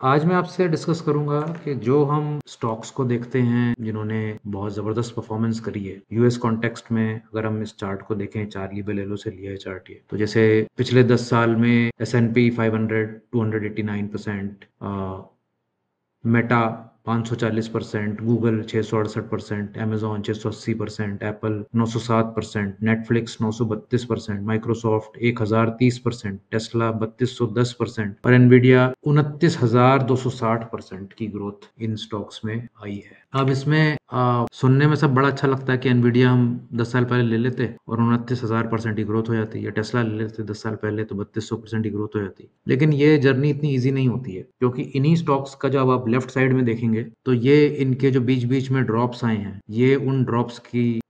आज मैं आपसे डिस्कस करूंगा कि जो हम स्टॉक्स को देखते हैं जिन्होंने बहुत ज़बरदस्त परफॉर्मेंस करी है यूएस कॉन्टेक्स्ट में। अगर हम इस चार्ट को देखें, चार्ली बेलेलो से लिया है चार्ट ये, तो जैसे पिछले 10 साल में S&P 500 289%, Meta 540%, Google 668%, Amazon 680%, Apple 907%, Netflix 932%, Microsoft 1030%, Tesla 3210% और एनवीडिया 29,260% की ग्रोथ इन स्टॉक्स में आई है। अब इसमें सुनने में सब बड़ा अच्छा लगता है कि एनवीडिया हम 10 साल पहले ले लेते और 29,000% की ग्रोथ हो जाती, या टेस्ला ले लेते 10 साल पहले तो 3200% की ग्रोथ हो जाती। लेकिन ये जर्नी इतनी ईजी नहीं होती है, क्योंकि इन्हीं स्टॉक्स का जब आप लेफ्ट साइड में देखेंगे तो ये इनके जो बीच बीच में ड्रॉप्स आए हैं, ये उन ड्रॉप्स की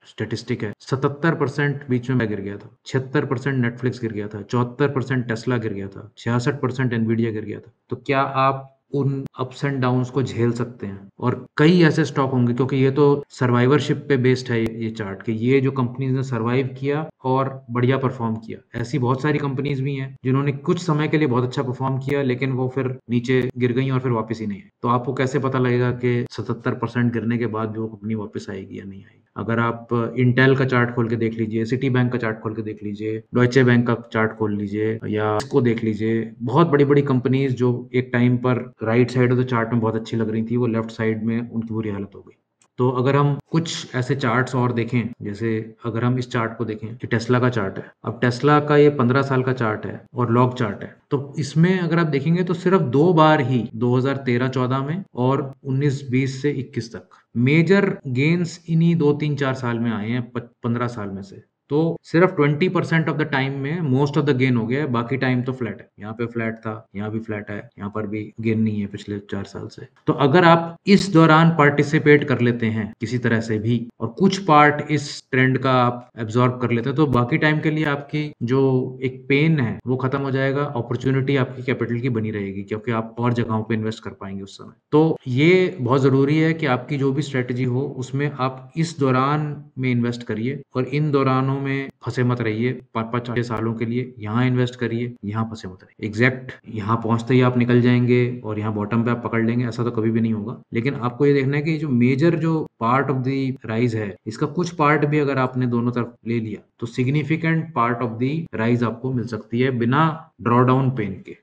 स्टेटिस्टिक है। 77% बीच में गिर गया था, 76% नेटफ्लिक्स गिर गया था, 74% टेस्ला गिर गया था, 66% एनवीडिया गिर गया था। तो क्या आप उन अप्स एंड डाउन्स को झेल सकते हैं? और कई ऐसे स्टॉक होंगे, क्योंकि ये तो सर्वाइवरशिप पे बेस्ड है ये चार्ट, कि ये जो कंपनीज ने सर्वाइव किया और बढ़िया परफॉर्म किया। ऐसी बहुत सारी कंपनीज भी हैं जिन्होंने कुछ समय के लिए बहुत अच्छा परफॉर्म किया, लेकिन वो फिर नीचे गिर गई और फिर वापस ही नहीं आई। तो आपको कैसे पता लगेगा कि 77% गिरने के बाद भी वो कंपनी वापस आएगी या नहीं आएगी? अगर आप इंटेल का चार्ट खोल के देख लीजिए, सिटी बैंक का चार्ट खोल के देख लीजिए, डॉइचे बैंक का चार्ट खोल लीजिए, या इसको देख लीजिए, बहुत बड़ी बड़ी कंपनीज जो एक टाइम पर right side of the chart में बहुत अच्छी लग रही थी, वो लेफ्ट साइड में उनकी बुरी हालत हो गई। तो अगर हम कुछ ऐसे चार्ट्स और देखें, जैसे अगर हम इस चार्ट को देखें कि टेस्ला का चार्ट है, अब टेस्ला का ये 15 साल का चार्ट है और लॉग चार्ट है, तो इसमें अगर आप देखेंगे तो सिर्फ दो बार ही 2013-14 में और 19-20 से 21 तक मेजर गेन्स इन्हीं 2-3-4 साल में आए हैं 15 साल में से। तो सिर्फ 20% ऑफ द टाइम में मोस्ट ऑफ द गेन हो गया है, बाकी टाइम तो फ्लैट है। यहाँ पे फ्लैट था, यहाँ भी फ्लैट है, यहाँ पर भी गेन नहीं है पिछले 4 साल से। तो अगर आप इस दौरान पार्टिसिपेट कर लेते हैं किसी तरह से भी, और कुछ पार्ट इस ट्रेंड का आप एब्जॉर्ब कर लेते हैं, तो बाकी टाइम के लिए आपकी जो एक पेन है वो खत्म हो जाएगा, अपॉर्चुनिटी आपकी कैपिटल की बनी रहेगी, क्योंकि आप और जगहों पे इन्वेस्ट कर पाएंगे उस समय। तो ये बहुत जरूरी है कि आपकी जो भी स्ट्रेटेजी हो उसमें आप इस दौरान में इन्वेस्ट करिए, और इन दौरानों में फंसे मत रहिए। 5-5-6 सालों के लिए यहाँ इन्वेस्ट करिए, यहाँ फंसे मत रहिए। एग्जैक्ट यहाँ पहुंचते ही आप निकल जाएंगे और यहाँ बॉटम पे आप पकड़ लेंगे, ऐसा तो कभी भी नहीं होगा। लेकिन आपको ये देखना है कि जो मेजर जो पार्ट ऑफ द राइज है, इसका कुछ पार्ट भी अगर आपने दोनों तरफ ले लिया तो significant part of the rise आपको मिल सकती है बिना ड्रॉ डाउन पेन के।